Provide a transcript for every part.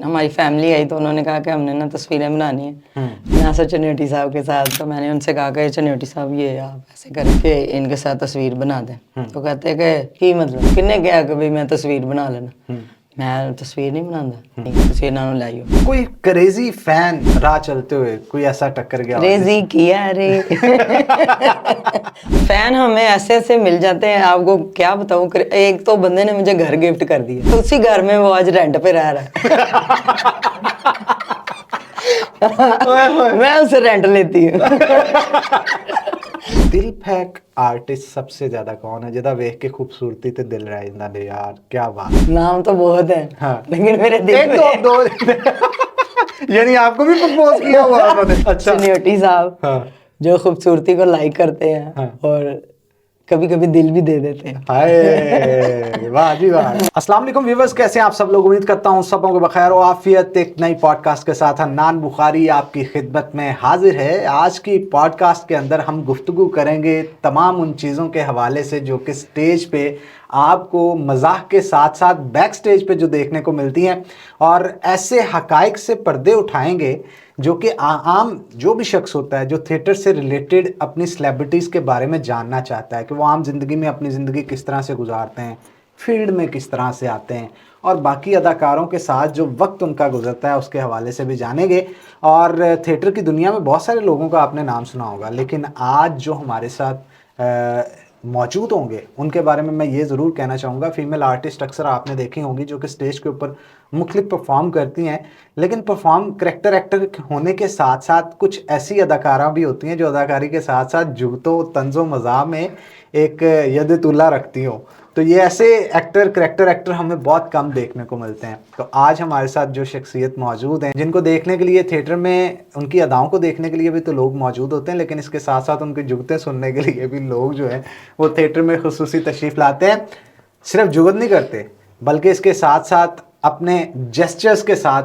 हमारी family I तो उन्होंने कहा कि हमने ना तस्वीरें बनानी है नासिर चन्योटी साहब के साथ। तो मैंने उनसे कहा कि चन्योटी साहब ये आप ऐसे करके इनके साथ तस्वीर बना दें। तो कहते हैं कि मतलब किन्ने कहा कि भाई मैं तस्वीर बना लेना, मैं तस्वीर नहीं बनाता, तस्वीर ना लाइयो। कोई क्रेजी फैन राह चलते हुए कोई ऐसा टक्कर गया? क्रेजी किया रे। फैन हमें ऐसे ऐसे मिल जाते हैं, आपको क्या बताऊं। एक तो बंदे ने मुझे घर गिफ्ट कर दिया, तो उसी घर में वो आज रेंट पे रह रहा है। मैं उससे रेंट लेती हूँ। दिल फेंक आर्टिस्ट सबसे ज्यादा कौन है जिदा वेख के खूबसूरती ते दिल रह जांदा ने? यार क्या बात। नाम तो बहुत है। हाँ। लेकिन मेरे दिल एक में दो यानी आपको भी प्रपोज किया हुआ उन्होंने? अच्छा। चन्योटी साहब हाँ। जो खूबसूरती को लाइक करते हैं, हाँ। और कभी कभी दिल भी दे देते हैं। हाय वाह जी वाह। अस्सलाम वालेकुम व्यूअर्स, कैसे हैं आप सब लोग? उम्मीद करता हूं सबों को बखैर और आफियत। एक नई पॉडकास्ट के साथ हन्नान बुखारी आपकी खिदमत में हाजिर है। आज की पॉडकास्ट के अंदर हम गुफ्तगू करेंगे तमाम उन चीज़ों के हवाले से जो कि स्टेज पे आपको मजाक के साथ साथ बैक स्टेज पे जो देखने को मिलती हैं, और ऐसे हकाइक से पर्दे उठाएंगे जो कि आम जो भी शख्स होता है जो थिएटर से रिलेटेड अपनी सेलिब्रिटीज़ के बारे में जानना चाहता है कि वो आम ज़िंदगी में अपनी ज़िंदगी किस तरह से गुजारते हैं, फील्ड में किस तरह से आते हैं, और बाकी अदाकारों के साथ जो वक्त उनका गुजरता है उसके हवाले से भी जानेंगे। और थिएटर की दुनिया में बहुत सारे लोगों का आपने नाम सुना होगा, लेकिन आज जो हमारे साथ मौजूद होंगे उनके बारे में मैं ये ज़रूर कहना चाहूँगा। फीमेल आर्टिस्ट अक्सर आपने देखी होंगी जो कि स्टेज के ऊपर मुख्तलिफ परफॉर्म करती हैं, लेकिन परफॉर्म करैक्टर एक्टर होने के साथ साथ कुछ ऐसी अदाकारा भी होती हैं जो अदाकारी के साथ साथ जुगतो तंजो मज़ा में एक यद तुल्ला रखती हो। तो ये ऐसे करैक्टर एक्टर हमें बहुत कम देखने को मिलते हैं। तो आज हमारे साथ जो शख्सियत मौजूद हैं जिनको देखने के लिए थिएटर में उनकी अदाओं को देखने के लिए भी तो लोग मौजूद होते हैं, लेकिन इसके साथ साथ उनकी जुगतें सुनने के लिए भी लोग जो है वो थिएटर में खुसूसी तशरीफ़ लाते हैं। सिर्फ जुगत नहीं करते बल्कि इसके साथ साथ अपने जेस्चर्स के साथ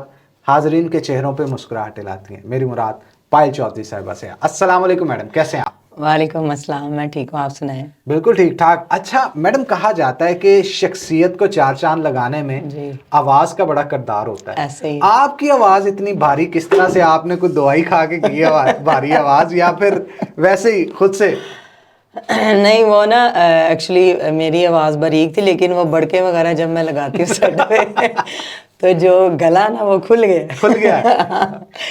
हाजरीन के चेहरों पे मुस्कुराहटें लाती हैं। मेरी मुराद पायल चौधरी साहिबा से। अस्सलाम वालेकुम मैडम, कैसे हैं आप? वालेकुम अस्सलाम, मैं ठीक हूँ, आप सुनाएं? बिल्कुल ठीक ठाक। अच्छा मैडम, कहा जाता है कि शख्सियत को चार चांद लगाने में जी। आवाज का बड़ा किरदार होता है। ऐसे ही। आपकी आवाज इतनी भारी किस तरह से? आपने कोई दवाई खा के की है भारी आवाज, या फिर वैसे ही खुद से? नहीं, वो ना एक्चुअली मेरी आवाज़ बारीक थी, लेकिन वो बड़के वगैरह जब मैं लगाती हूँ सेट पे तो जो गला ना वो खुल गया।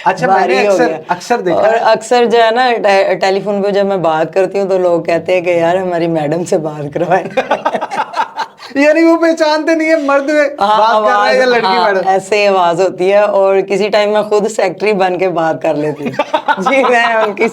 अच्छा, भारी मैंने हो गया। अक्सर देखा और है। अक्सर जो है ना टेलीफोन पे जब मैं बात करती हूँ तो लोग कहते हैं कि यार हमारी मैडम से बात करवाएं। यानी वो पहचानते नहीं है मर्द में बात कर रहा है या लड़की मैडम? ऐसे आवाज होती है, और किसी टाइम मैं खुद सेक्रेटरी बन के बात कर लेती हूँ। जी, मैं उनकी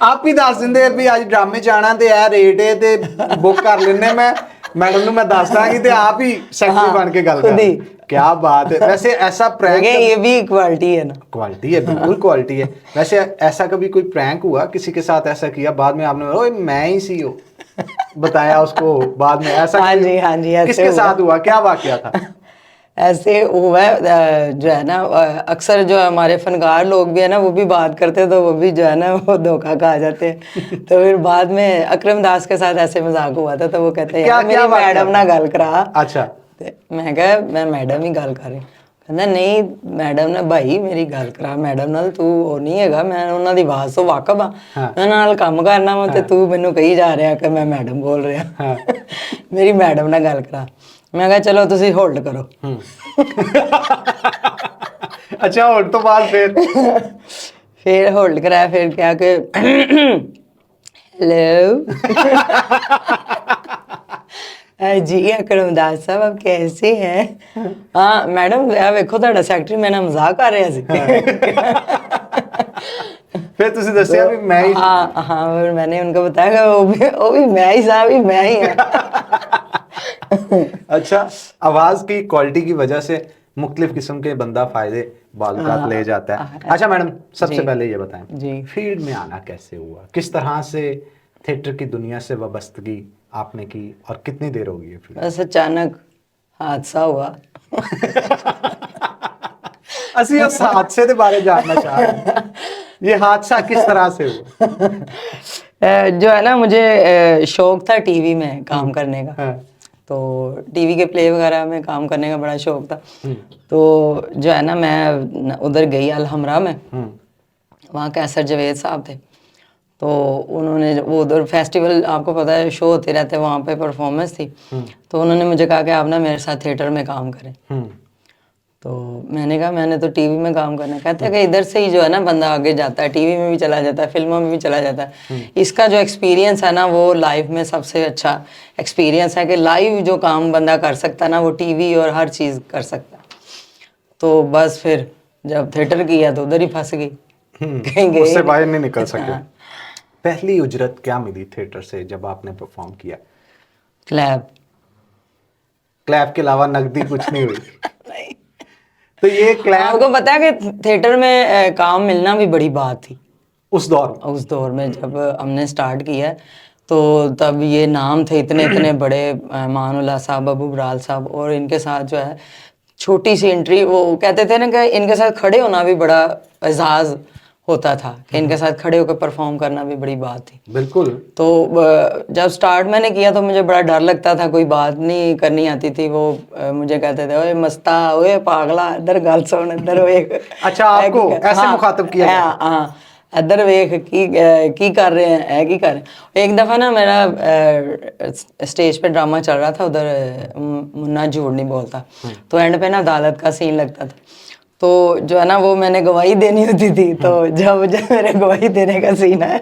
आप ही दस दिंदे भी आज ड्रामे जाना ते यार रेट है ते बुक कर लेने, मैं मैडम ਨੂੰ मैं दस दांगी ते आप ही सेक्रेटरी बन के गल कर। क्या बात है। वैसे ऐसा प्रैंक, ये भी क्वालिटी है ना? क्वालिटी है, बिल्कुल क्वालिटी है। वैसे ऐसा कभी कोई प्रैंक हुआ, किसी के साथ ऐसा किया, बाद में आपने ओए मैं ही सी हो बताया उसको बाद में? ऐसा हाँ जी, हाँ जी, किसके साथ हुआ, क्या वाकया था? ऐसे हुआ जो है ना, अक्सर जो हमारे फनकार लोग भी है ना वो भी बात करते हैं, तो वो भी जो है ना वो धोखा खा जाते हैं। तो फिर बाद में अकरम दास के साथ ऐसे मजाक हुआ था, तो वो कहते हैं यार मेरी मैडम ना गल करा। अच्छा। मैं कहा मैं मैडम ही गल कर रही। कहना नहीं मैडम ने भाई मेरी गल करा मैडम नाल, तू ਉਹ नहीं ਹੈਗਾ, मैं ਉਹਨਾਂ ਦੀ ਆਵਾਜ਼ ਤੋਂ ਵਾਕਫ ਆ, ਮੈਂ ਨਾਲ ਕੰਮ ਕਰਨਾ ਵਾ ਤੇ ਤੂੰ ਮੈਨੂੰ ਕਹੀ ਜਾ ਰਿਹਾ ਕਿ ਮੈਂ ਮੈਡਮ ਬੋਲ ਰਿਹਾ। ਮੇਰੀ ਮੈਡਮ ਨਾਲ ਗੱਲ ਕਰਾ। मैं कहा चलो तुसी होल्ड करो। अच्छा, होल्ड तो बाद फिर होल्ड कराया, फिर क्या कि हेलो जी अकरम दास साहब आप कैसे हैं? हाँ मैडम वेखो तुहाडा सैकटरी मेरे नाल मजाक कर रहा सी। फिर तुसी दस्सिया भी मैं ही? हाँ फिर मैंने उनको बताया वो भी मैं ही साहब, ही मैं ही हूँ। अच्छा, आवाज की क्वालिटी की वजह से मुख्तलिफ किस्म के बंदा फायदे बालूकात ले जाता है। अच्छा मैडम, सबसे पहले ये बताएं जी फील्ड में आना कैसे हुआ, किस तरह से थिएटर की दुनिया से वाबस्तगी आपने की, और कितनी देर होगी? बस अचानक हादसा हुआ। असली उस हादसे के बारे जानना चाह रहे हैं। ये हादसा किस तरह से हुआ? जो है ना मुझे शौक था टीवी में काम करने का। तो टीवी के प्ले वगैरह में काम करने का बड़ा शौक था। तो जो है ना मैं उधर गई अलहमरा में, वहाँ कैसर जवेद साहब थे, तो उन्होंने वो उधर फेस्टिवल आपको पता है शो होते रहते हैं, वहाँ पे परफॉर्मेंस थी। तो उन्होंने मुझे कहा कि आप ना मेरे साथ थिएटर में काम करें। तो मैंने कहा मैंने तो टीवी में काम करना है। कहते हैं कि इधर से ही जो है ना बंदा आगे जाता है, टीवी में भी चला जाता है, फिल्मों में भी चला जाता है। इसका जो एक्सपीरियंस है ना वो लाइफ में सबसे अच्छा एक्सपीरियंस है कि लाइव जो काम बंदा कर सकता है ना वो टीवी और हर चीज़ कर सकता है। तो बस फिर जब थिएटर किया तो उधर ही फंस गई, कहीं गई उससे बाहर नहीं निकल सके। हाँ। पहली उजरत क्या मिली थिएटर से जब आपने परफॉर्म किया? क्लैप। क्लैप के अलावा नकदी कुछ नहीं हुई? नहीं, तो ये क्लैप आपको पता है कि थिएटर में काम मिलना भी बड़ी बात थी उस दौर में जब हमने स्टार्ट किया, तो तब ये नाम थे इतने इतने बड़े, मानुल्लाह साहब, अबू बराल साहब, और इनके साथ जो है छोटी सी एंट्री, वो कहते थे ना कि इनके साथ खड़े होना भी बड़ा एजाज होता था, कि इनके साथ खड़े होकर परफॉर्म करना भी बड़ी बात थी। बिल्कुल। तो जब स्टार्ट मैंने किया तो मुझे बड़ा डर लगता था, कोई बात नहीं करनी आती थी। वो मुझे कहते थे ओए मस्ता, ओए पागला, इधर गल सुन, इधर वेख। अच्छा, आपको ऐसे मुखातब किया गया? हाँ, इधर वेख की कर रहे हैं, है की कर रहे हैं। एक दफ़ा ना मेरा स्टेज पे ड्रामा चल रहा था उधर, मुन्ना झूठ नहीं बोलता, तो एंड पे ना अदालत का सीन लगता था। तो जो है ना वो मैंने गवाही देनी होती थी। तो जब मेरे गवाही देने का सीन है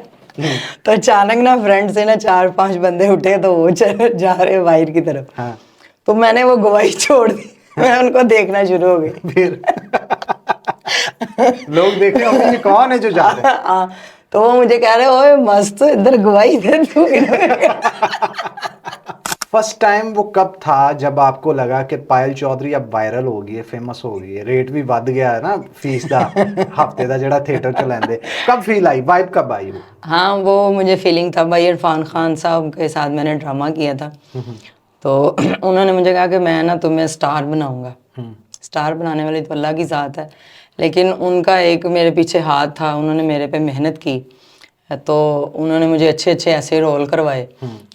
तो अचानक ना फ्रंट से ना 4-5 बंदे उठे, तो वो जा रहे बाहर की तरफ। हाँ। तो मैंने वो गवाही छोड़ दी, मैं उनको देखना शुरू हो गई। फिर लोग देख रहे होंगे ये कौन है जो जा रहा है। हाँ, तो वो मुझे कह रहे ओए मस्त, इधर गवाही दे तू। फर्स्ट टाइम वो कब था जब आपको लगा कि पायल चौधरी अब वायरल हो गई है, फेमस हो गई है, रेट भी बढ़ गया है ना फीस दा, हफ्ते दा जेड़ा थिएटर च लैंदे, कब फील आई, वाइब कब आई वो? हाँ, वो मुझे फीलिंग था भाई, इरफान खान साहब के साथ मैंने ड्रामा किया था। तो उन्होंने मुझे कहा कि मैं ना तुम्हें स्टार बनाऊंगा। स्टार बनाने वाली तो अल्लाह की ज़ात है, लेकिन उनका एक मेरे पीछे हाथ था, उन्होंने मेरे पे मेहनत की, तो उन्होंने मुझे अच्छे अच्छे ऐसे रोल करवाए,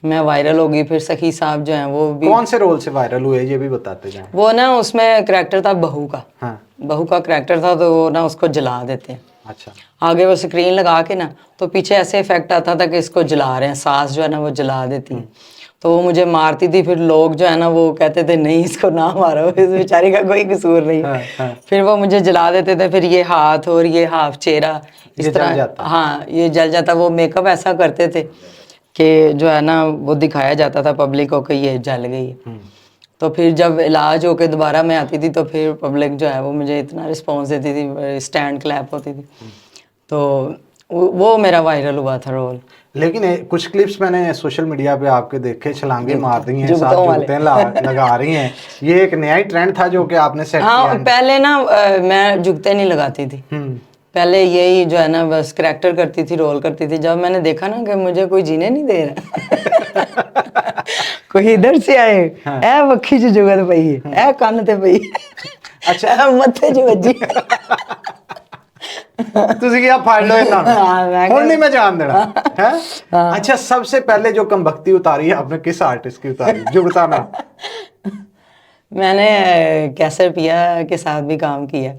मैं वायरल हो गई। फिर सखी साहब जो हैं वो भी, कौन से रोल से वायरल हुए ये भी बताते जाएं। वो ना उसमें करैक्टर था बहू का। हाँ। बहू का करैक्टर था, तो वो ना उसको जला देते हैं। अच्छा। आगे वो स्क्रीन लगा के ना, तो पीछे ऐसे इफेक्ट आता था कि इसको जला रहे हैं, सास जो है ना वो जला देती है। तो वो मुझे मारती थी, फिर लोग जो है ना वो कहते थे नहीं इसको ना मारो, इस बेचारी का कोई कसूर नहीं। हाँ। फिर वो मुझे जला देते थे, फिर ये हाथ और ये हाफ चेहरा इस तरह, हाँ ये जल जाता। वो मेकअप ऐसा करते थे कि जो है ना वो दिखाया जाता था पब्लिक को कि ये जल गई है। तो फिर जब इलाज होके दोबारा मैं आती थी तो फिर पब्लिक जो है वो मुझे इतना रिस्पॉन्स देती थी, स्टैंड क्लैप होती थी। तो वो मेरा वायरल हुआ था रोल। लेकिन कुछ क्लिप्स मैंने सोशल मीडिया पे आपके देखे, छलांगे मार रही हैं, साथ जूतों जूते लगा रही हैं, ये एक नया ही ट्रेंड था जो कि आपने सेट हाँ, किया? पहले ना मैं जूते नहीं लगाती थी, पहले यही जो है ना बस करैक्टर करती थी, रोल करती थी। जब मैंने देखा ना कि मुझे कोई जीने नहीं दे रहा कोई इधर से आए, ए वक्खी च जुगत पई है, ए कन्न ते पई, अच्छा मत्थे च वजी। ਤੁਸੀਂ ਕੀ ਫੜ ਲਓ ਇਹਨਾਂ ਨੂੰ, ਹੁਣ नहीं मैं जान देना है। अच्छा, सबसे पहले जो कमबख्ती उतारी है आपने किस आर्टिस्ट की उतारी जो बताना? मैंने कैसर पिया के साथ भी काम किया।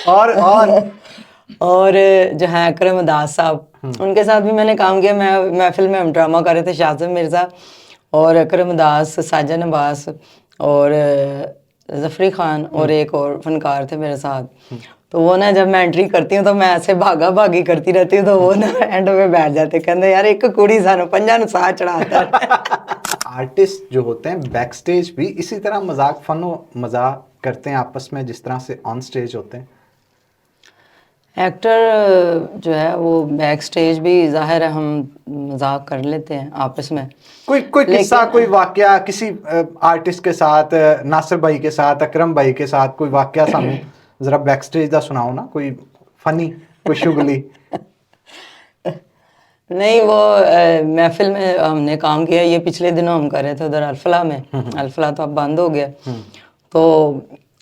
और जो है अकरम उदास साहब, उनके साथ भी मैंने काम किया। मैं महफिल में हम ड्रामा कर रहे थे, शाज़िम मिर्ज़ा और अकरम उदास, साजन अब्बास और जफरी खान और एक और फनकार थे मेरे साथ। तो वो ना जब मैं एंट्री करती हूँ तो मैं ऐसे भागा भागी करती रहती हूँ, तो वो ना एंड में बैठ जाते, कहते यार एक कुड़ी सानू पंजा नु साह चढ़ाता है। आर्टिस्ट जो होते हैं बैक स्टेज भी इसी तरह मजाक फनो मजाक करते हैं आपस में जिस तरह से ऑन स्टेज होते हैं? एक्टर जो है वो बैक स्टेज भी जाहिर है हम मजाक कर लेते हैं आपस में। कोई किस्सा, कोई वाकया किसी आर्टिस्ट के साथ, नासिर भाई के साथ, अकरम भाई के साथ कोई वाकया सानू जरा बैक स्टेज दा सुनाओ ना, कोई फनी, कोई शुगली। नहीं, वो महफिल में हमने काम किया, ये पिछले दिनों हम कर रहे थे उधर अल्फला में। अल्फला तो अब बंद हो गया। तो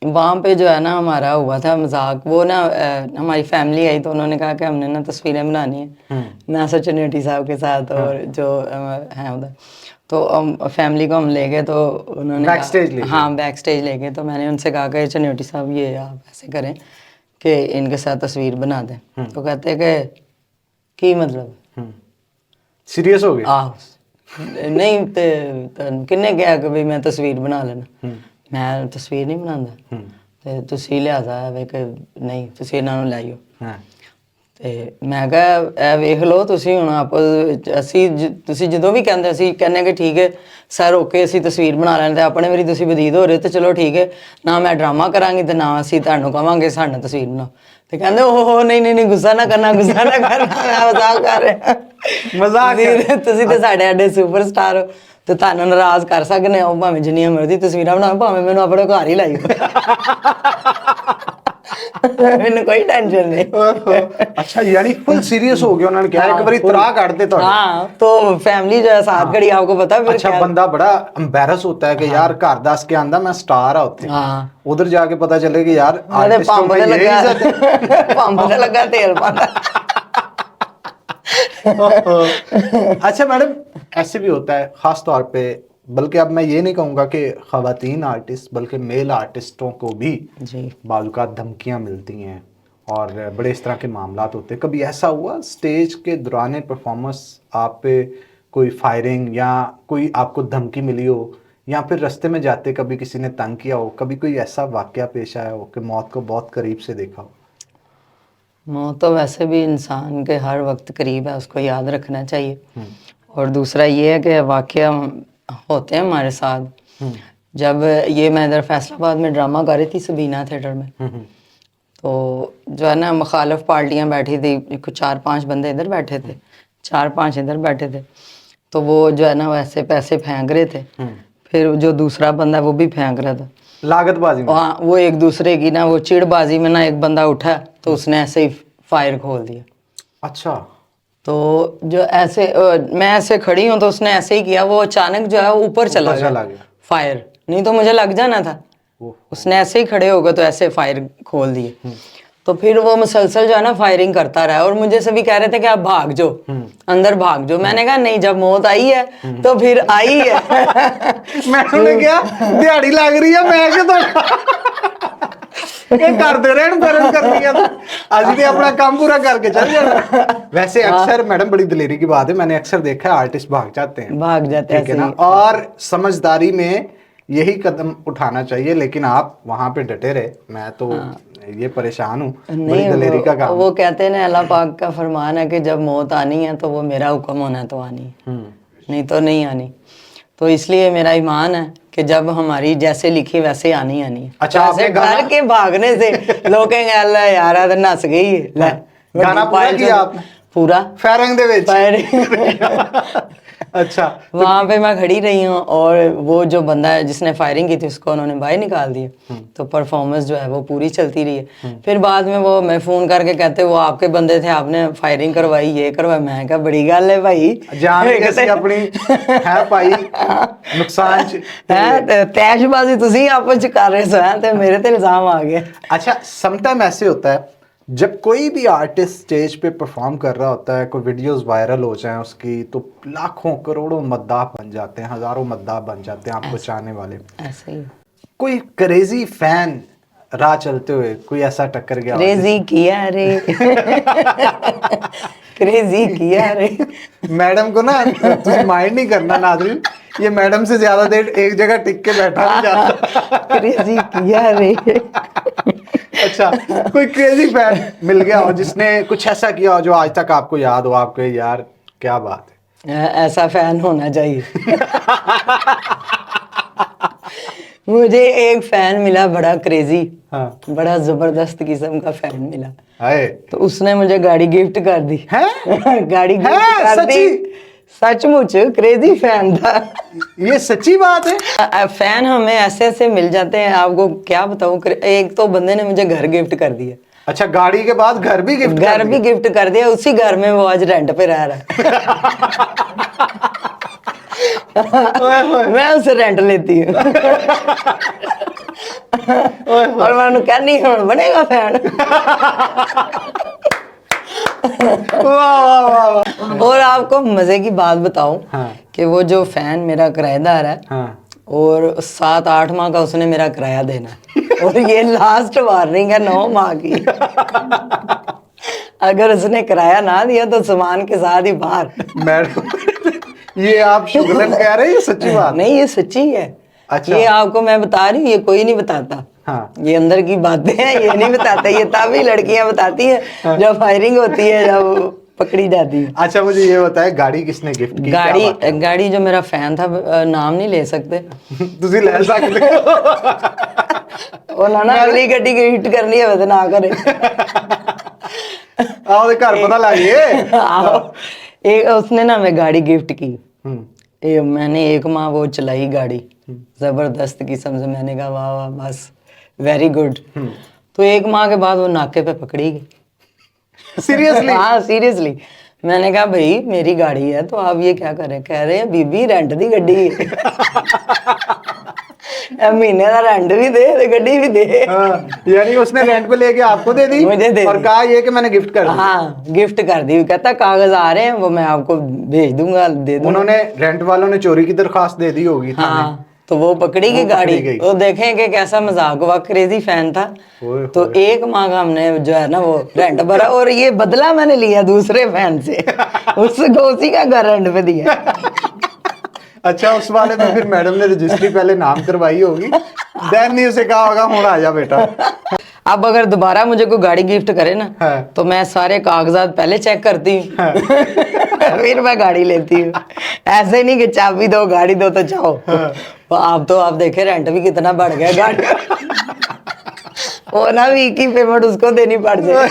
वहाँ पे जो है ना हमारा हुआ था मजाक, वो ना हमारी फैमिली आई तो उन्होंने कहा कि हमने ना तस्वीरें बनानी है नासर चन्योटी साहब के साथ और जो हैं उधर, तो फैमिली को हम ले गए, तो उन्होंने बैक स्टेज ले हाँ बैक स्टेज ले गए। तो मैंने उनसे कहा कि चन्योटी साहब ये आप ऐसे करें कि इनके साथ तस्वीर बना दें। तो कहते कि मतलब सीरियस हो गए? आह नहीं ते किन्ने कहा कि भी मैं तस्वीर बना लेना, मैं तस्वीर नहीं बनांदा ਤੇ ਤੁਸੀਂ ਲਿਆਦਾ ਹੈ ਕਿ ਨਹੀਂ ਤੁਸੀਂ ਇਹਨਾਂ ਨੂੰ ਲਾਇਓ। ਤੇ ਮੈਂ ਕਿਹਾ ਇਹ ਵੇਖ ਲਓ ਤੁਸੀਂ ਹੁਣ ਆਪ ਅਸੀਂ ਤੁਸੀਂ ਜਦੋਂ ਵੀ ਕਹਿੰਦੇ ਅਸੀਂ ਕਹਿੰਦੇ ਕਿ ਠੀਕ ਹੈ ਸਰ ਓਕੇ ਅਸੀਂ ਤਸਵੀਰ ਬਣਾ ਲੈਣ ਤੇ ਆਪਣੇ ਵਾਰੀ ਤੁਸੀਂ ਬਦੀਦ ਹੋ ਰਹੇ ਤੇ ਚਲੋ ਠੀਕ ਹੈ, ਨਾ ਮੈਂ ਡਰਾਮਾ ਕਰਾਂਗੀ ਤੇ ਨਾ ਅਸੀਂ ਤੁਹਾਨੂੰ ਕਵਾਂਗੇ ਸਾਡੇ ਨਾਲ ਤਸਵੀਰ ਬਣਾਓ। ਤੇ ਕਹਿੰਦੇ ਓਹ ਨਹੀਂ ਗੁੱਸਾ ਨਾ ਕਰਨਾ ਮੈਂ ਮਜ਼ਾਕ ਕਰ ਰਿਹਾ। ਮਜ਼ਾਕ ਤੁਸੀਂ ਤੇ ਸਾਡੇ ਐਡੇ ਸੁਪਰਸਟਾਰ ਹੋ ਤੇ ਤੁਹਾਨੂੰ ਨਾਰਾਜ਼ ਕਰ ਸਕਦੇ ਹੋ ਭਾਵੇਂ ਜਿੰਨੀਆਂ ਮਰਜ਼ੀ ਤਸਵੀਰਾਂ ਬਣਾਓ, ਭਾਵੇਂ ਮੈਨੂੰ ਆਪਣੇ ਘਰ ਹੀ ਲਾਈਓ ਮੈਨੂੰ ਕੋਈ ਟੈਨਸ਼ਨ नहीं। अच्छा यानी फुल सीरियस हो गया, उन्होंने कहा एक बारी तरा काट दे तो। हाँ तो फैमिली जो है साथ खड़ी, आपको पता है फिर अच्छा बंदा बड़ा एम्बैरस होता है कि यार घर दस के आंदा मैं स्टार आ उत्थे, उधर जाके पता चले कि यार आर्टिस्टों में यही इज्जत है। पंप ने लगा तेल पाता। अच्छा मैडम ऐसे भी होता है खास तौर पे, बल्कि अब मैं ये नहीं कहूँगा कि ख़वातीन आर्टिस्ट बल्कि मेल आर्टिस्टों को भी बाज़-औक़ात धमकियाँ मिलती हैं और बड़े इस तरह के मामलात होते हैं। कभी ऐसा हुआ स्टेज के दौरान परफॉर्मेंस आप पे कोई फायरिंग या कोई आपको धमकी मिली हो, या फिर रास्ते में जाते कभी किसी ने तंग किया हो, कभी कोई ऐसा वाक़या पेश आया हो कि मौत को बहुत करीब से देखा हो? मौत तो वैसे भी इंसान के हर वक्त करीब है, उसको याद रखना चाहिए। और दूसरा ये है कि वाक़या होते हैं हमारे साथ। जब ये मैं इधर फैसलाबाद में ड्रामा कर रही थी सबीना थिएटर में, तो जो है ना मुखालिफ पार्टियां बैठी थी, कुछ 4-5 बंदे इधर बैठे थे, 4-5 इधर बैठे थे, तो वो जो है ना वैसे पैसे फेंक रहे थे, फिर जो दूसरा बंदा वो भी फेंक रहा था लागतबाजी में। हाँ वो एक दूसरे की ना वो चिड़बाजी में ना एक बंदा उठा तो उसने ऐसे ही फायर खोल दिया। अच्छा। तो जो ऐसे मैं ऐसे खड़ी हूँ तो उसने ऐसे ही किया, वो अचानक जो है ऊपर चला गया फायर, नहीं तो मुझे लग जाना था। उसने ऐसे ही खड़े हो गए तो ऐसे फायर खोल दिए। तो फिर वो मुसलसल जो है ना फायरिंग करता रहा और मुझे सभी कह रहे थे कि आप भाग जाओ, अंदर भाग जाओ। मैंने कहा नहीं, जब मौत आई है तो फिर आई है। मैंने क्या दिहाड़ी लग रही है, मैं क्यों करते रहन कर दिया तो आज भी अपना काम पूरा करके चल जाना। वैसे अक्सर मैडम बड़ी दिलेरी की बात है, मैंने अक्सर देखा है आर्टिस्ट भाग जाते हैं ना, और समझदारी में यही कदम उठाना चाहिए, लेकिन आप वहां पे डटे रहे। मैं तो ये परेशान हूँ, बड़ी दिलेरी का काम। वो कहते हैं ना अल्लाह पाक का फरमान है कि जब मौत आनी है तो वो मेरा हुक्म होना है तो आनी है, नहीं तो नहीं आनी। तो इसलिए मेरा ईमान है कि जब हमारी जैसे लिखी वैसे आनी है। अच्छा ऐसे डर के भागने से लोग कहेंगे अल्लाह यार तो नस गई है। गाना पूरा किया आपने? पूरा फायरिंग दे विच। अच्छा वहां पे मैं खड़ी रही हूँ और वो जो बंदा है जिसने फायरिंग की थी उसको उन्होंने बाहर निकाल दिया, तो परफॉर्मेंस जो है वो पूरी चलती रही है। फिर बाद में वो मैं फोन करके कहते वो आपके बंदे थे, आपने फायरिंग करवाई, ये करवाई। मैं कहा बड़ी गल है भाई, जान कैसे अपनी है भाई नुकसान है तैशबाजी तुसी आपस च कर रहे सो हैं ते मेरे ते इल्जाम आ गए। अच्छा समटाइम ऐसे होता है जब कोई भी आर्टिस्ट स्टेज पे परफॉर्म कर रहा होता है, कोई वीडियोस वायरल हो जाए उसकी, तो लाखों करोड़ों मद्दाह बन जाते हैं, हजारों मद्दाह बन जाते हैं आपको चाहने वाले। ऐसे ही कोई क्रेजी फैन राह चलते हुए कोई ऐसा टक्कर गया? क्रेजी किया रे क्रेजी किया रे। मैडम को ना तुम माइंड नहीं करना नाज़रीन, ये मैडम से ज्यादा देर एक जगह टिक के बैठा नहीं जाता। क्रेजी किया रे। अच्छा कोई क्रेजी फैन मिल गया हो जिसने कुछ ऐसा किया हो जो आज तक आपको याद हो, आपको यार क्या बात है, ऐसा फैन होना चाहिए। मुझे एक फैन मिला बड़ा क्रेजी, बड़ा जबरदस्त किस्म का फैन मिला। तो उसने मुझे गाड़ी गिफ्ट कर दी। गाड़ी गिफ्ट कर दी, सचमुच क्रेजी फैन था। ये सच्ची बात है? फैन हमें ऐसे ऐसे मिल जाते हैं, आपको क्या बताऊं। एक तो बंदे ने मुझे घर गिफ्ट कर दिया। अच्छा गाड़ी के बाद घर भी गिफ्ट कर दिया। उसी घर में वो आज रेंट पे रह रहा है। मैं उससे रेंट लेती हूँ। और मैं उन्हें कहनी हूं बनेगा फैन। वाह वाह वाह वाह। और आपको मजे की बात बताऊं हाँ। कि वो जो फैन मेरा किराएदार है हाँ। और 7-8 माह का उसने मेरा किराया देना है और ये लास्ट वार्निंग है 9 माह की। अगर उसने किराया ना दिया तो सामान के साथ ही बाहर। मैडम ये आप शुगलन कह रहे हैं, ये सच्ची बात? नहीं, ये सच्ची है। अच्छा। ये आपको मैं बता रही हूँ, ये कोई नहीं बताता। हाँ। ये अंदर की बातें हैं, ये नहीं बताता। ये तभी लड़कियां बताती हैं जब फायरिंग होती है, जब पकड़ी जाती है। अच्छा मुझे ये बताए गाड़ी किसने गिफ्ट की? क्या बात है? गाड़ी जो मेरा फैन था, नाम नहीं ले सकते। ਤੁਸੀਂ ਲੈ ਸਕਦੇ ਹੋ। ਉਹ ਨਾ ਅਗਲੀ ਗੱਡੀ गिफ्ट करनी है तो ना करे। आओ दे घर पता लग गए। एक उसने ना मैं गाड़ी गिफ्ट की। हम्म। मैंने 1 माह वो चलाई गाड़ी, जबरदस्त किस्म से। मैंने कहा वाह वाह बस वेरी गुड। तो 1 माह के बाद वो नाके पे पकड़ी गई। सीरियसली? हाँ सीरियसली। मैंने कहा भाई मेरी गाड़ी है तो आप ये क्या करें? कह रहे हैं बीबी रेंट दी गड्डी है। महीने का रेंट भी दे ते गड्डी भी दे। हाँ, यानी उसने रेंट पे लेके आपको दे दी? मुझे दे और दी। कहा ये कि मैंने गिफ्ट कर दी? हाँ गिफ्ट कर दी। कहता कागज आ रहे हैं वो मैं आपको भेज दूंगा, दे दूंगा। उन्होंने रेंट वालों ने चोरी की दरखास्त दे दी होगी थाने। हाँ तो वो पकड़ी गई गाड़ी। गई। तो देखें कि कैसा मजाक हुआ, क्रेजी फैन था। ओए तो 1 माह का हमने जो है ना वो रेंट भरा और ये बदला मैंने लिया दूसरे फैन से। उसको उसी का घर रेंट पे दिया। अच्छा उस वाले में फिर मैडम ने रजिस्ट्री पहले नाम करवाई होगी, देन नहीं उसे कहा होगा हूं आ जा बेटा। अब अगर दोबारा मुझे कोई गाड़ी गिफ्ट करे ना, हाँ। तो मैं सारे कागजात पहले चेक करती हूँ। हाँ। फिर मैं गाड़ी लेती हूँ। ऐसे नहीं कि चाबी दो गाड़ी दो तो जाओ। तो आप देखे रेंट भी कितना बढ़ गया गाड़ी। वो ना वीक की पेमेंट उसको देनी पड़ जाए।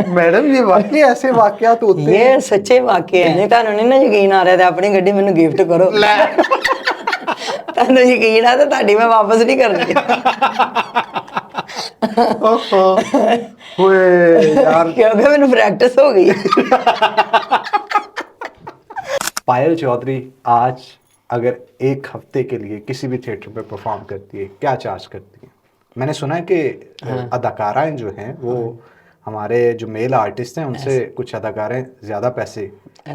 मैडम ये वाकई ऐसे वाकयात होते हैं? ये सच्चे वाकये हैं। नहीं ਤੁਹਾਨੂੰ ਨਹੀਂ ਨਾ ਯਕੀਨ ਆ ਰਿਹਾ ਤੇ ਆਪਣੀ ਗੱਡੀ ਮੈਨੂੰ ਗਿਫਟ ਕਰੋ। ਲੈ ਤੁਹਾਨੂੰ ਯਕੀਨ ਆ ਤਾਂ ਤੁਹਾਡੀ ਮੈਂ ਵਾਪਸ ਨਹੀਂ ਕਰਨੀ। ओहो ओए यार। क्योंकि मैंने प्रैक्टिस हो गई। पायल चौधरी आज अगर 1 हफ्ते के लिए किसी भी थिएटर में परफॉर्म करती है, क्या चार्ज करती है? मैंने सुना है कि अदाकाराएं जो हैं वो हमारे जो मेल आर्टिस्ट हैं उनसे कुछ अदाकारें ज्यादा पैसे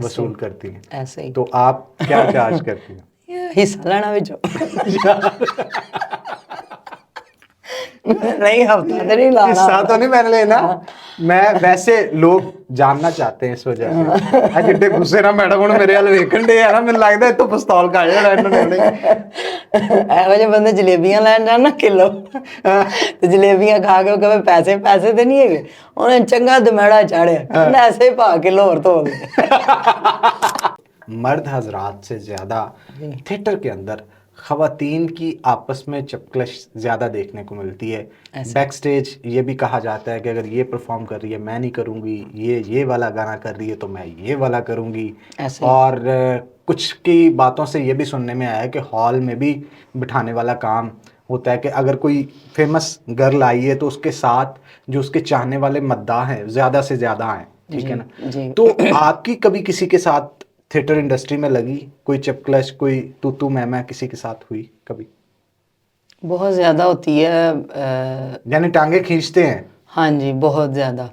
वसूल करती हैं। ऐसे ही तो आप क्या चार्ज करती हैं? हिस्सा लेना विचों। नहीं हफ्ता तो नहीं लाना। हिस्सा तो नहीं मैंने लेना, मैं वैसे लोग जानना चाहते हैं इस वजह से। आज जिड्डे गुस्से ना मैडम ਹੁਣ ਮੇਰੇ ਵੱਲ ਵੇਖਣ ਦੇ ਆ ਨਾ, ਮੈਨੂੰ ਲੱਗਦਾ ਇੱਥੋਂ ਪਿਸਤੌਲ ਕੱਢ ਜਾਣਾ ਇਹਨਾਂ ਨੇ। ਇਹੋ ਜਿਹੇ ਬੰਦੇ ਜਲੇਬੀਆਂ ਲੈਣ ਜਾਣ ਨਾ ਕਿਲੋ ਤੇ ਜਲੇਬੀਆਂ ਖਾ ਕੇ ਉਹ ਕਹੇ ਪੈਸੇ ਪੈਸੇ ਤੇ ਨਹੀਂ ਹੈਗੇ, ਉਹਨੇ ਚੰਗਾ ਦਮੜਾ ਚਾੜਿਆ ਉਹਨੇ ਐਸੇ ਪਾ ਕਿਲੋ ਹੋਰ ਤੋਲ ਦੇ। मर्द हजरात से ज्यादा थिएटर के अंदर खवातीन की आपस में चपकलश ज्यादा देखने को मिलती है। बैक स्टेज ये भी कहा जाता है कि अगर ये परफॉर्म कर रही है मैं नहीं करूँगी, ये वाला गाना कर रही है तो मैं ये वाला करूँगी। और कुछ की बातों से ये भी सुनने में आया है कि हॉल में भी बिठाने वाला काम होता है कि अगर कोई फेमस गर्ल आई है तो उसके साथ जो उसके चाहने वाले मद्दाह हैं ज़्यादा से ज़्यादा हैं, ठीक है ना? तो आपकी कभी किसी के साथ थिएटर इंडस्ट्री में लगी कोई चपकलश, कोई तू मैं किसी के साथ हुई कभी? बहुत ज़्यादा होती है। यानी टांगे खींचते हैं? हाँ जी बहुत ज़्यादा।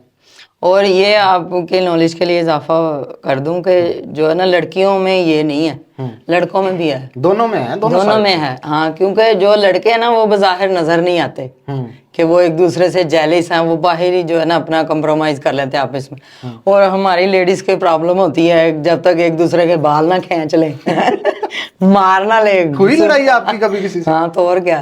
और ये आपके नॉलेज के लिए इजाफा कर दूं कि जो है ना लड़कियों में ये नहीं है, लड़कों में भी है। दोनों में है? दोनों में है हाँ, क्योंकि जो लड़के हैं ना वो बाहर नजर नहीं आते कि वो एक दूसरे से जेलिस हैं, वो बाहर ही जो है ना अपना कंप्रोमाइज कर लेते हैं आपस में। और हमारी लेडीज की प्रॉब्लम होती है जब तक एक दूसरे के बाल ना खींच ले मार ना ले। हुई लड़ाई आपकी कभी किसी से? हाँ तो और क्या,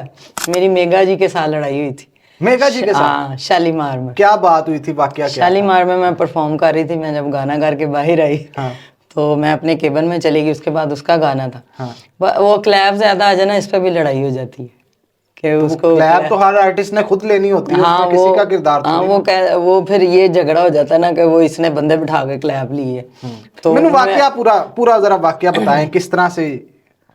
मेरी मेगा जी के साथ लड़ाई हुई थी। मेगा जी के साथ? हाँ शालीमार में। क्या बात हुई थी, वाकया क्या? शालीमार में मैं परफॉर्म कर रही थी, मैं जब गाना गा के बाहर आई तो मैं अपने केबिन में चली गई, उसके बाद उसका गाना था। वो क्लैप ज्यादा आ जाए ना इस पे भी लड़ाई हो जाती है कि उसको क्लैप तो हर आर्टिस्ट ने खुद लेनी होती है। हाँ किसी का किरदार हाँ वो फिर ये झगड़ा हो जाता है ना कि वो इसने बंदे बिठा के क्लैप लिए। तो मैंने वाकया पूरा जरा वाकया बताएं किस तरह से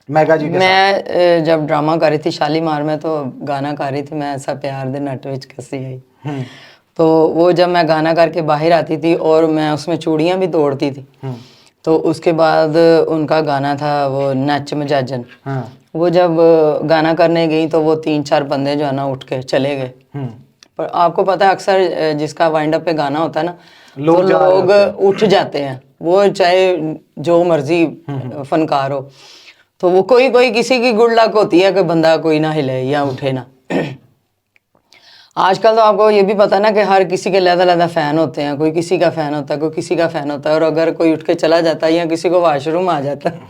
मेगा जी के मैं जब ड्रामा कर रही थी शालीमार में तो गाना कर रही थी मैं ऐसा प्यार दे नट विच कसी आई। तो वो जब मैं गाना करके बाहर आती थी और मैं उसमें चूड़ियाँ भी तोड़ती थी तो उसके बाद उनका गाना था वो नच मजाजन। हाँ। वो जब गाना करने गई तो वो 3-4 बंदे जो है ना उठ के चले गए। पर आपको पता है अक्सर जिसका वाइंड अप पे गाना होता है ना लोग तो जा रहे लोग होते हैं। उठ जाते हैं, वो चाहे जो मर्जी फनकार हो। तो वो कोई कोई किसी की गुड लक होती है कि बंदा कोई ना हिले या उठे ना। आजकल तो आपको ये भी पता ना कि हर किसी के अलग-अलग फैन होते हैं, कोई किसी का फैन होता है, कोई किसी का फैन होता है, और अगर कोई उठ के चला जाता है या किसी को वॉशरूम आ जाता है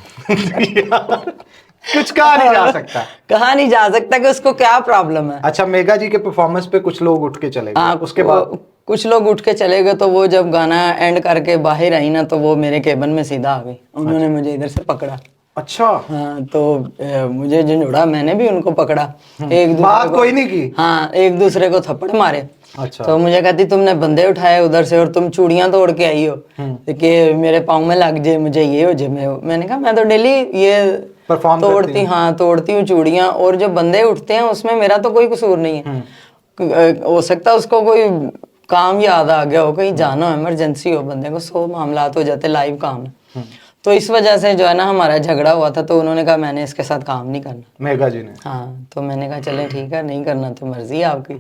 कुछ कहा नहीं जा सकता। कहा नहीं जा सकता कि उसको क्या प्रॉब्लम है। अच्छा, मेगा जी के परफॉर्मेंस पे कुछ लोग उठ के चले गए, हाँ, उसके बाद कुछ लोग उठ के चले गए, तो वो जब गाना एंड करके बाहर आई ना तो वो मेरे केबिन में सीधा आ गई, उन्होंने मुझे इधर से पकड़ा। अच्छा, हाँ, तो मुझे झंझोड़ा, मैंने भी उनको पकड़ा, एक दूसरे बात को, कोई नहीं की। हाँ, एक दूसरे को थप्पड़ मारे। अच्छा। तो मुझे कहती तुमने बंदे उठाए उधर से और तुम चूड़ियां तोड़ के आई हो कि मेरे पाँव में लग जाए, मुझे ये हो जाए। मैंने कहा मैं तो डेली ये परफॉर्म तोड़ती हूँ चूड़ियां, और जो बंदे उठते हैं उसमें मेरा तो कोई कसूर नहीं है। हो सकता है उसको कोई काम याद आ गया हो, कहीं जाना हो, इमरजेंसी हो, बंदे को 100 मामलात हो जाते, लाइव काम है। तो इस वजह से जो है ना हमारा झगड़ा हुआ था, तो उन्होंने कहा मैंने इसके साथ काम नहीं करना, मेगा जी ने। हाँ, तो मैंने कहा चले ठीक है, नहीं करना तो मर्जी है आपकी।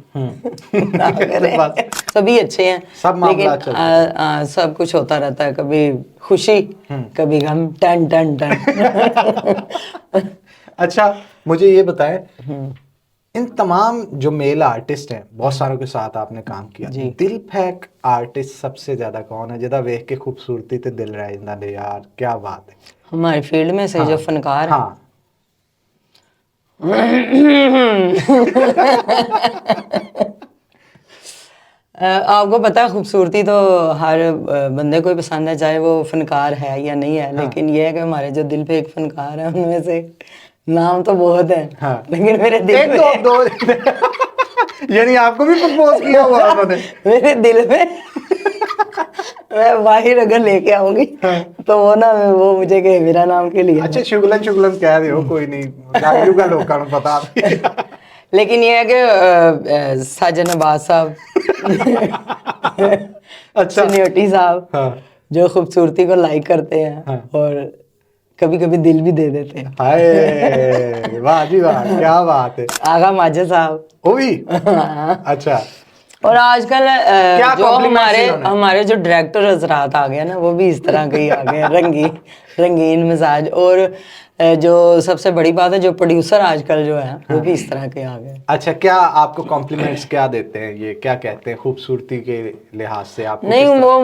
बस। सभी अच्छे हैं, सब मामला लेकिन सब कुछ होता रहता है, कभी खुशी कभी गम, टन टन टन। अच्छा, मुझे ये बताएं, इन तमाम जो मेल आर्टिस्ट हैं, बहुत सारों के साथ आपने काम किया, दिल फेंक आर्टिस्ट सबसे ज्यादा कौन है जिदा वेख के खूबसूरती ते दिल रह जांदा ने, यार क्या बात है हमारे फील्ड में से जो फनकार है? हाँ। आपको पता है खूबसूरती तो हर बंदे को ही पसंद है, चाहे वो फनकार है या नहीं है। लेकिन ये है कि हमारे जो दिल पे एक फनकार है, उनमें से नाम तो बहुत है, लेकिन मेरे दिल एक पे दो यानी आपको भी प्रपोज किया हुआ उन्होंने? मेरे दिल में मैं बाहर अगर लेके आऊंगी तो वो ना वो मुझे कहे मेरा नाम के लिए। अच्छा, शुगलन शुगलन कह रहे हो, कोई नहीं, जागरूक लोगों को पता। लेकिन ये है कि साजन अब्बास साहब, अच्छा, सीनियोरिटी साहब, हाँ। जो खूबसूरती को लाइक करते हैं और कभी कभी दिल भी दे देते हैं। हाय, वाह जी वाह, क्या बात है। आगा माजे साहब, वो भी? अच्छा। और आजकल जो compliments इन्होंने? हमारे जो डायरेक्टर हजरात आ गए ना, वो भी इस तरह के ही आ गए, रंगीन मिजाज। और जो सबसे बड़ी बात है, जो प्रोड्यूसर आजकल जो है वो भी इस तरह के आ गए। अच्छा, क्या आपको कॉम्प्लीमेंट्स क्या देते हैं, ये क्या कहते हैं खूबसूरती के लिहाज से आपको? नहीं, वो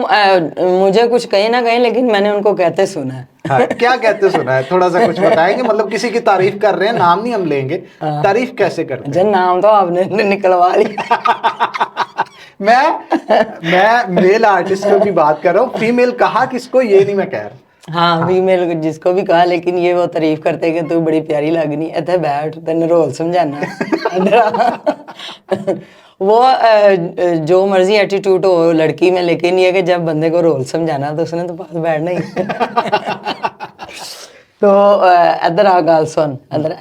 मुझे कुछ कहीं ना कहीं, लेकिन मैंने उनको कहते सुना है। हाँ, क्या कहते सुना है, थोड़ा सा कुछ बताएंगे? मतलब किसी की तारीफ कर रहे हैं, नाम नहीं हम लेंगे, तारीफ कैसे करते हैं? नाम तो आपने निकलवा लिया। मैं मेल आर्टिस्टों की बात कर रहा हूँ, फीमेल कहा किसको ये नहीं मैं कह रहा। हाँ, फीमेल जिसको भी कहा, लेकिन ये वो तारीफ करते कि तू बड़ी प्यारी लगनी, इतने बैठ तेन रोल समझाना। वो जो मर्जी एटीट्यूड हो लड़की में, लेकिन ये कि जब बंदे को रोल समझाना तो उसने तो पास बैठना ही। तो इधर आ गल सुन, इधर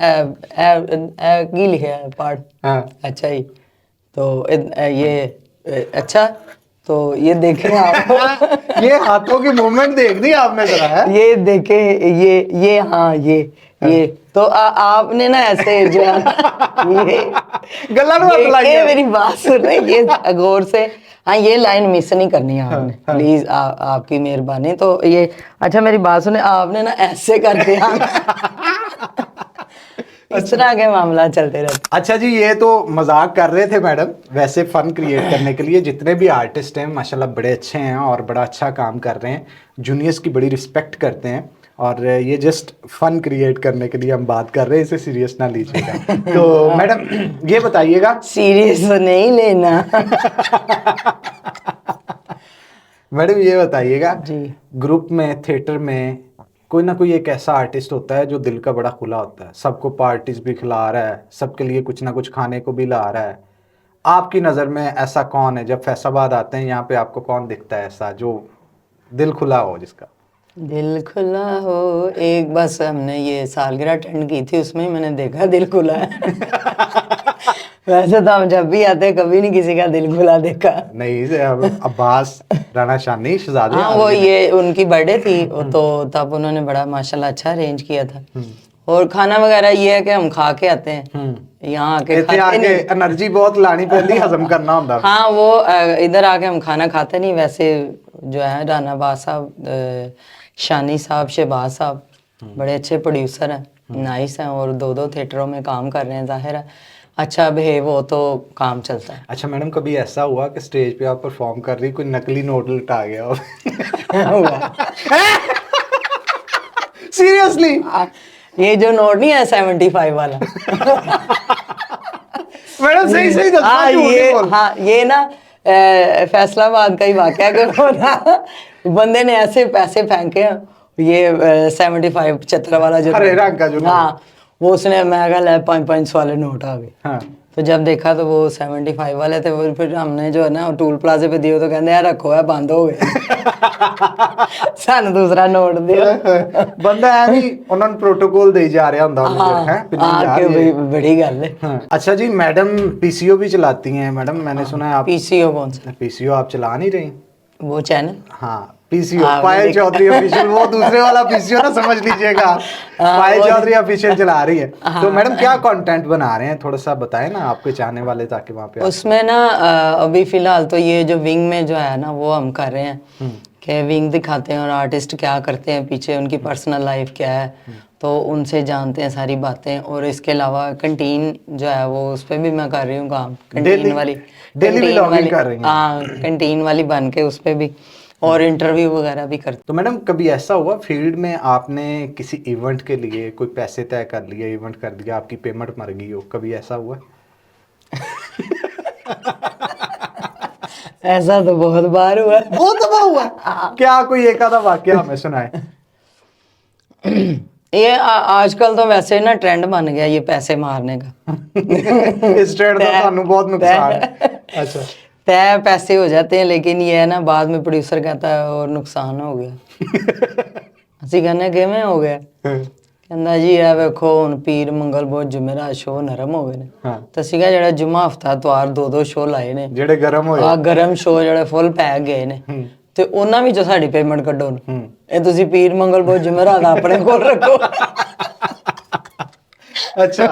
की लिखा है पाठ। अच्छा ही, तो ये अच्छा, तो ये देखें आप। ये हाथों की मूवमेंट देख दी आपने जरा, है? ये देखे, ये हाँ, ये तो आपने ना ऐसे जो है ना, ये मेरी बात सुन रहे, ये गौर से, हाँ, ये लाइन मिस नहीं करनी है आपने, प्लीज, आपकी मेहरबानी। तो ये अच्छा, मेरी बात सुने, आपने ना ऐसे करके इस तरह के मामला चलते रहते। अच्छा जी, ये तो मजाक कर रहे थे मैडम, वैसे फन क्रिएट करने के लिए जितने भी आर्टिस्ट हैं माशाल्लाह बड़े अच्छे हैं और बड़ा अच्छा काम कर रहे हैं, जूनियर्स की बड़ी रिस्पेक्ट करते हैं, और ये जस्ट फन क्रिएट करने के लिए हम बात कर रहे हैं, इसे सीरियस ना लीजिएगा। तो मैडम ये बताइएगा। सीरियस नहीं लेना। मैडम ये बताइएगा, जी, ग्रुप में, थिएटर में कोई ना कोई एक ऐसा आर्टिस्ट होता है जो दिल का बड़ा खुला होता है, सबको पार्टीज भी खिला रहा है, सबके लिए कुछ ना कुछ खाने को भी ला रहा है। आपकी नज़र में ऐसा कौन है? जब फैसलाबाद आते हैं यहाँ पे आपको कौन दिखता है ऐसा जो दिल खुला हो, जिसका दिल खुला हो? एक बस हमने ये सालगिरह अटेंड की थी, उसमें ही मैंने देखा दिल खुला है। वैसे तो हम जब भी आते हैं कभी नहीं किसी का दिल खुला देखा। नहीं अब अब्बास राणा शानी शहजादे हाँ वो ये उनकी बर्थडे थी तो तब उन्होंने बड़ा माशाल्लाह अच्छा अरेंज किया था। और खाना वगैरह ये है कि हम खा के आते हैं, यहाँ आके ਇੱਥੇ खाते ਆ नहीं। ਕੇ એનર્ਜੀ ਬਹੁਤ ਲਾਣੀ ਪੈਂਦੀ ਹਜ਼ਮ करना ਹੁੰਦਾ। हाँ वो इधर आके हम खाना खाते नहीं। वैसे जो है राना बाद साहब, शानी साहब, शहबाज साहब बड़े अच्छे प्रोड्यूसर हैं, नाइस हैं और 2 थिएटरों में काम कर रहे हैं। जाहिर है अच्छा बिहेव हो तो काम चलता है। अच्छा मैडम, कभी ऐसा हुआ कि स्टेज पे आप परफॉर्म कर रही कोई नकली नोट लटा गया हो? सीरियसली? ये जो नोट नहीं है 75 वाला मैडम सही सही दसना, हाँ झूठ नहीं ये बोल। हाँ ये ना फैसलाबाद का ही वाकया कि वो ना बंदे ने ऐसे पैसे फेंके हैं, ये 75 75 वाला जो हरे रंग का जो हाँ वो उसने मैं कहा 500 वाले नोट आ गए। हाँ। तो जब देखा तो वो 75 वाले थे। वो फिर हमने जो है ना टूल प्लाजे पे दिए तो कहते यार रखो है बंद हो गए सानू दूसरा नोट दियो। ਬੰਦਾ ਐ ਨਹੀਂ ਉਹਨਾਂ ਨੂੰ ਪ੍ਰੋਟੋਕੋਲ ਦੇਈ ਜਾ ਰਿਹਾ ਹੁੰਦਾ ਉਹਨੂੰ ਹੈ हाँ कि भाई बड़ी गल है। अच्छा जी मैडम पीसीओ भी चलाती हैं मैडम, मैंने सुना है आप पीसीओ कौन सा? पीसीओ आप चला नहीं रही? वो चैनल हाँ पीसीओ हाँ, पायल मैंने चौधरी ऑफिशियल, वो दूसरे वाला पीसीओ ना समझ लीजिएगा। पायल चौधरी ऑफिशियल चला रही है। तो मैडम क्या कंटेंट बना रहे हैं, थोड़ा सा बताएं ना आपके चाहने वाले ताकि वहाँ पे उसमें ना अभी फिलहाल तो ये जो विंग में जो है ना वो हम कर रहे हैं कि विंग दिखाते हैं और आर्टिस्ट क्या करते हैं पीछे, उनकी पर्सनल लाइफ क्या है, तो उनसे जानते हैं सारी बातें। और इसके अलावा कंटीन जो है वो उस पर भी मैं कर रही हूँ काम, कंटीन वाली डेली व्लॉगिंग कर रही हैं? हाँ कंटीन वाली बन के उस पर भी, और इंटरव्यू वगैरह भी करते। तो मैडम कभी ऐसा हुआ फील्ड में आपने किसी इवेंट के लिए कोई पैसे तय कर लिए, इवेंट कर दिया, आपकी पेमेंट मर गई हो, कभी ऐसा हुआ? ऐसा तो बहुत बार हुआ है। बहुत दफा हुआ? क्या कोई एक आधा वाकया हमें सुनाए। ये आजकल तो वैसे ना ट्रेंड बन गया ये पैसे मारने का। इस ट्रेंड का थानू बहुत नुकसान है। अच्छा तय पैसे हो जाते हैं, लेकिन ये है ना बाद में प्रोड्यूसर कहता है और नुकसान हो गया। ਅਸੀਂ कहने किवें हो गया? ਕਹਿੰਦਾ ਜੀ ਇਹ ਵੇਖੋ ਹੁਣ ਪੀਰ ਮੰਗਲ ਬਹੁਤ ਜੁਮੇਰਾ ਸ਼ੋਅ ਨਰਮ ਹੋ ਗਏ ਨੇ। ਤਾਂ ਅਸੀਂ ਕਿਹਾ ਜਿਹੜਾ ਜੁਮਾ ਹਫਤਾ ਤਵਾਰ 2 ਸ਼ੋਅ ਲਾਏ ਨੇ ਜਿਹੜੇ ਗਰਮ ਹੋਏ ਆ ਗਰਮ ਸ਼ੋਅ ਜਿਹੜੇ ਫੁੱਲ ਪੈ ਗਏ ਨੇ ਤੇ ਉਹਨਾਂ ਵਿੱਚੋਂ ਸਾਡੀ ਪੇਮੈਂਟ ਕੱਢੋ ਨਾ। ਇਹ ਤੁਸੀਂ ਪੀਰ ਮੰਗਲ ਬਹੁਤ ਜੁਮੇਰਾ ਦਾ ਆਪਣੇ ਕੋਲ ਰੱਖੋ। अच्छा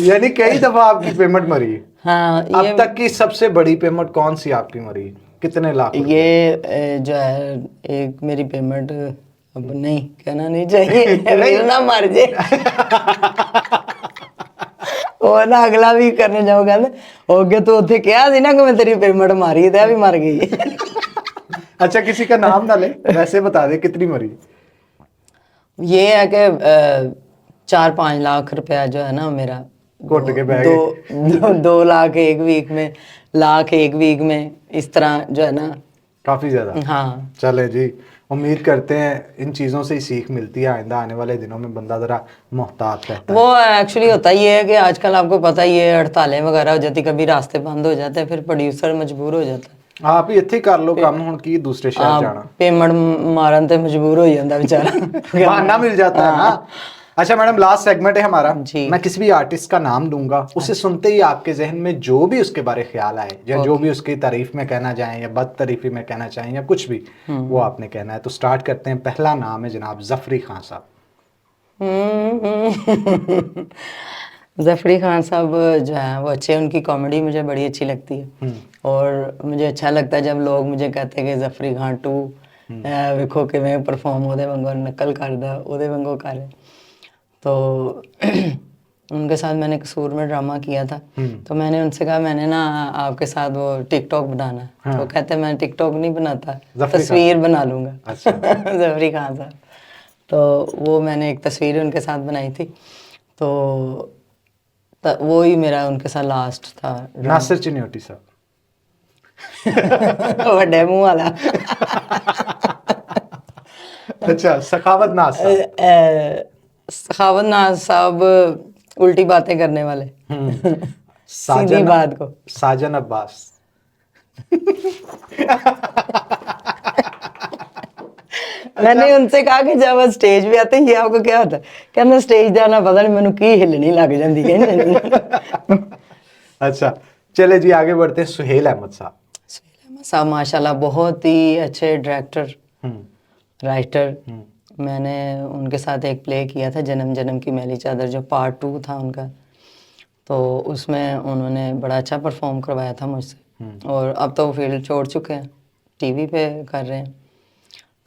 यानी कई दफा आपकी पेमेंट मरी है। हाँ अब तक की सबसे बड़ी पेमेंट कौन सी आपकी मरी, कितने लाख? ये जो है एक मेरी पेमेंट अब नहीं कहना नहीं चाहिए मेरा ना मर जाए और ना अगला भी करने जाओ कहते ओके तो उथे क्या थी ना कि मैं तेरी पेमेंट मारी तो भी मर गई। अच्छा किसी का नाम ना ले, वैसे बता दे कितनी मरी? ये है कि 4-5 लाख रुपया जो है ना मेरा घुट के बह गए। 2 लाख एक वीक में, लाख एक वीक में, इस तरह जो है ना काफी ज्यादा। हाँ चले जी, उम्मीद करते हैं इन चीज़ों से ही सीख मिलती है, आइंदा आने वाले दिनों में बंदा ज़रा मोहतात रहता है। वो एक्चुअली होता ही है कि आजकल आपको पता ही है हड़तालें वगैरह हो जाती, कभी रास्ते बंद हो जाते हैं, फिर प्रोड्यूसर मजबूर हो जाता है। आप ही ਇੱਥੇ ਕਰ ਲੋ ਕੰਮ, ਹੁਣ ਕੀ दूसरे शहर जाना। पेमेंट मारन ते मजबूर हो जाता बेचारा। बहाना मिल जाता है ना। अच्छा मैडम लास्ट सेगमेंट है हमारा जी। मैं किसी भी आर्टिस्ट का नाम दूंगा, उसे सुनते ही आपके जहन में जो भी उसके बारे ख्याल आए या जो भी उसकी तारीफ में कहना चाहें या बद तारीफी में कहना चाहें या कुछ भी, वो आपने कहना है। तो स्टार्ट करते हैं। पहला नाम है जनाब जफरी खान साहब। जफरी खान साहब जो है वो अच्छे, उनकी कॉमेडी मुझे बड़ी अच्छी लगती है और मुझे अच्छा लगता है जब लोग मुझे कहते हैं कि जफरी खान 2 वेखो कि मैं परफॉर्म ਉਹਦੇ ਵਾਂਗੂ नकल करदा, ਉਹਦੇ ਵਾਂगू कर। तो उनके साथ मैंने कसूर में ड्रामा किया था, तो मैंने उनसे कहा मैंने ना आपके साथ वो टिकटॉक बनाना है। हाँ। तो कहते मैं टिकटॉक नहीं बनाता, तस्वीर बना लूँगा। अच्छा। जफरी खान साहब, तो वो मैंने एक तस्वीर उनके साथ बनाई थी, तो वो ही मेरा उनके साथ लास्ट था। नासिर चिन्योटी साहब। बड़े मुँह वाला। अच्छा सखावत नाज साहब। सखावत नाज साहब उल्टी बातें करने वाले। सीधी बात को। साजन अब्बास। मैंने उनसे कहा कि जब वो स्टेज पे आते ये आपको क्या होता है, कहना स्टेज जाना पता नहीं मैंने की हिलनी लग जाती है। अच्छा, चले जी आगे बढ़ते हैं। सुहेल अहमद साहब। सुहेल अहमद साहब माशाल्लाह बहुत ही अच्छे डायरेक्टर, राइटर। मैंने उनके साथ एक प्ले किया था, जन्म जन्म की मैली चादर, जो पार्ट 2 था उनका। तो उसमें उन्होंने बड़ा अच्छा परफॉर्म करवाया था मुझसे। और अब तो वो फील्ड छोड़ चुके हैं, टीवी पे कर रहे हैं।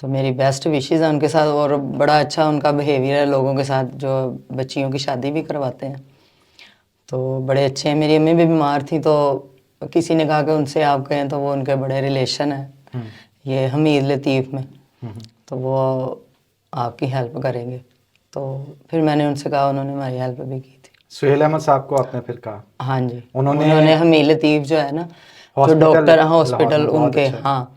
तो मेरी बेस्ट विशेस है उनके साथ। और बड़ा अच्छा उनका बिहेवियर है लोगों के साथ, जो बच्चियों की शादी भी करवाते हैं। तो बड़े अच्छे हैं। मेरी अम्मी भी बीमार थी, तो किसी ने कहा कि उनसे आप कहें, तो वो उनके बड़े रिलेशन है ये हमीद लतीफ़ में, तो वो आपकी हेल्प करेंगे। तो फिर मैंने उनसे कहा, उन्होंने हमारी हेल्प भी की थी। सुहेल अहमद साहब को आपने फिर कहा? हाँ जी, उन्होंने हमीद लतीफ़ जो है ना, जो हॉस्पिटल डॉक्टर लाहौर हॉस्पिटल में बहुत उनके, अच्छा है। हाँ,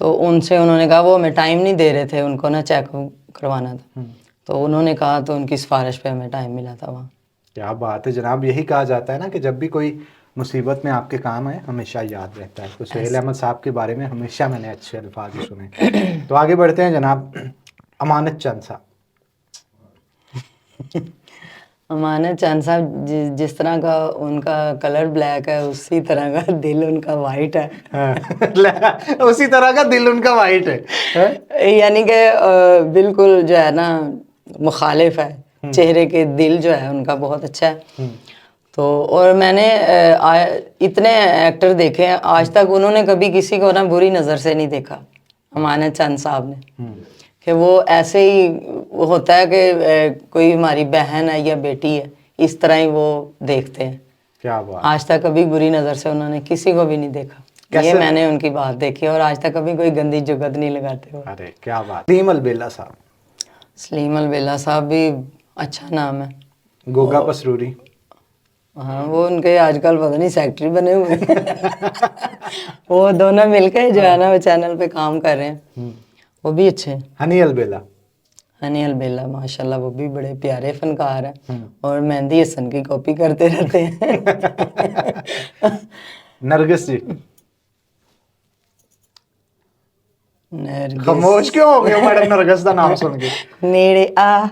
तो उनसे उन्होंने कहा, वो हमें टाइम नहीं दे रहे थे, उनको ना चेकअप करवाना था। तो उन्होंने कहा, तो उनकी सिफारिश पे हमें टाइम मिला था वहाँ। क्या बात है जनाब। यही कहा जाता है ना कि जब भी कोई मुसीबत में आपके काम आए हमेशा याद रहता है। तो सुहेल अहमद साहब के बारे में हमेशा मैंने अच्छे अल्फाज ही सुने। तो आगे बढ़ते हैं जनाब। अमानत चंद साहब। अमानत चंद साहब जिस तरह का उनका कलर ब्लैक है, उसी तरह का दिल उनका वाइट है। उसी तरह का दिल उनका वाइट है। यानी कि बिल्कुल जो है ना, मुखालिफ है। चेहरे के दिल जो है उनका बहुत अच्छा है। तो और मैंने इतने एक्टर देखे हैं, आज तक उन्होंने कभी किसी को ना बुरी नज़र से नहीं देखा, अमानत चंद साहब ने। कि वो ऐसे ही होता है कि कोई हमारी बहन है या बेटी है, इस तरह ही वो देखते हैं। क्या बात। आज तक कभी बुरी नज़र से उन्होंने किसी को भी नहीं देखा। ये मैंने उनकी बात देखी, और आज तक कभी कोई गंदी जुगत नहीं लगाते हो। अरे क्या बात। सलीम अलबेला साहब। सलीम अलबेला साहब भी अच्छा नाम है। गोगा पसरूरी। हाँ, वो उनके आजकल पता नहीं सेक्रेटरी बने हुए वो दोनों मिलकर जो है ना, वो चैनल पे काम कर रहे हैं, वो भी अच्छे हैं। हनी अलबेला। हनी अलबेला माशाल्लाह वो भी बड़े प्यारे फनकार हैं, और मेहंदी हसन की कॉपी करते रहते हैं। नरगिस जी। नरगिस। खामोश क्यों हो गए मैडम नरगिस का नाम सुन के? नेड़े आ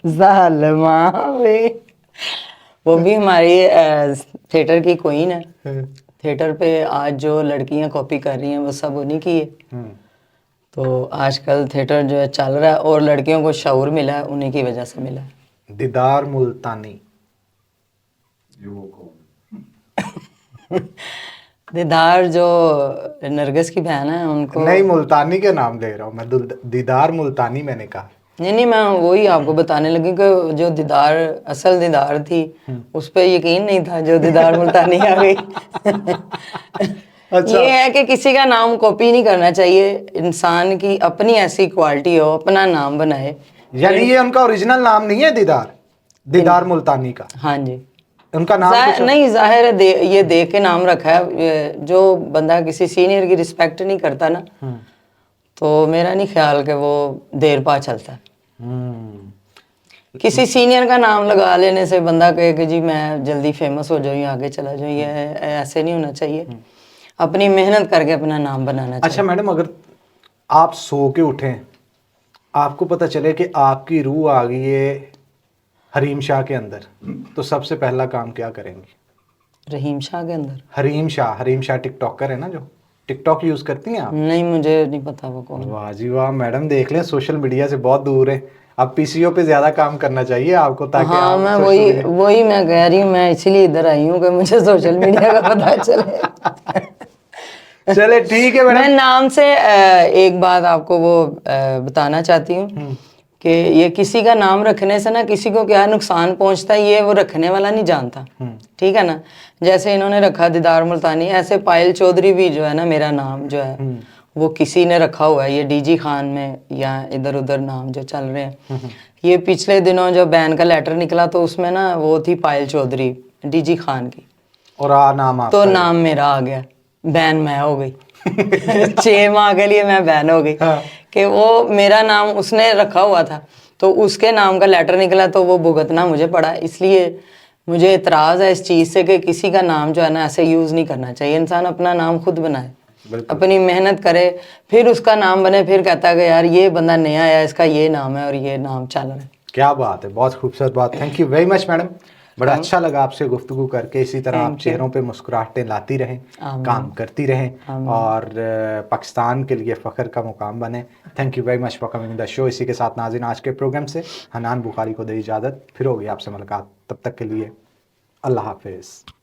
जालमा वे। वो भी हमारी थिएटर की क्वीन है। थिएटर पे आज जो लड़कियां कॉपी कर रही हैं, वो सब उन्हीं की है। तो आजकल थिएटर जो है चल रहा है, और लड़कियों को शऊर मिला है, उन्हीं की वजह से मिला है। दीदार मुल्तानी। दीदार जो नरगिस की बहन है, उनको नहीं, मुल्तानी के नाम ले रहा हूँ मैं। दीदार मुल्तानी मैंने कहा। नहीं, मैं वही आपको बताने लगी कि जो दीदार, असल दीदार थी, उस पर यकीन नहीं था, जो दीदार मुल्तानी आ गई। अच्छा। ये है कि किसी का नाम कॉपी नहीं करना चाहिए। इंसान की अपनी ऐसी क्वालिटी हो, अपना नाम बनाए। यानी ये उनका ओरिजिनल नाम नहीं है दीदार, दीदार मुल्तानी का? हाँ जी, उनका नाम नहीं, जाहिर है ये देख के नाम रखा है। जो बंदा किसी सीनियर की रिस्पेक्ट नहीं करता ना, तो मेरा नहीं ख्याल कि वो देर पा चलता है। किसी सीनियर का नाम लगा लेने से बंदा कहे कि जी मैं जल्दी फेमस हो जाऊँ, आगे चला जाऊँ, ये ऐसे नहीं होना चाहिए। अपनी मेहनत करके अपना नाम बनाना चाहिए। अच्छा मैडम, अगर आप सो के उठें, आपको पता चले कि आपकी रूह आ गई है हरीम शाह के अंदर, तो सबसे पहला काम क्या करेंगी? रहीम शाह के अंदर? हरीम शाह टिकटॉकर है ना, जो टिकटॉक यूज करती हैं आप? नहीं, मुझे नहीं पता वो कौन। वाह जी वाह मैडम, देख लें सोशल मीडिया से बहुत दूर है। अब पीसीओ पे ज्यादा काम करना चाहिए आपको, ताकि हाँ, आप मैं वही मैं कह रही हूँ, मैं इसीलिए इधर आई हूँ कि मुझे सोशल मीडिया का पता चले। चले ठीक है मैडम। मैं नाम से एक बात आपको वो बताना चाहती हूँ कि ये किसी का नाम रखने से ना किसी को क्या नुकसान पहुंचता है, ये वो रखने वाला नहीं जानता। ठीक है ना। जैसे इन्होंने रखा दीदार मुल्तानी, ऐसे पायल चौधरी भी जो है ना, मेरा नाम जो है वो किसी ने रखा हुआ है। ये डीजी खान में या इधर उधर नाम जो चल रहे हैं, ये पिछले दिनों जो बैन का लेटर निकला, तो उसमें ना वो थी पायल चौधरी डीजी खान की, और नाम तो नाम मेरा आ गया, बैन मैं हो गई। 6 माह के लिए मैं बैन हो गई। हाँ। कि वो मेरा नाम उसने रखा हुआ था, तो उसके नाम का लेटर निकला, तो वो भुगतना मुझे पड़ा। इसलिए मुझे इतराज़ है इस चीज़ से कि किसी का नाम जो है ना ऐसे यूज़ नहीं करना चाहिए। इंसान अपना नाम खुद बनाए, अपनी मेहनत करे, फिर उसका नाम बने, फिर कहता है कि यार ये बंदा नया आया, इसका ये नाम है और ये नाम चल रहा है। क्या बात है, बहुत खूबसूरत बात। Thank you very much madam. बड़ा अच्छा लगा आपसे गुफ्तगू करके। इसी तरह आप Thank you. चेहरों पे मुस्कुराहटें लाती रहें, आमीन। काम करती रहें और पाकिस्तान के लिए फ़ख्र का मुकाम बने। Thank you very much for coming the show. इसी के साथ नाज़रीन आज के प्रोग्राम से हनान बुखारी को दे इजाज़त, फिर होगी आपसे मुलाकात। तब तक के लिए अल्लाह हाफिज़।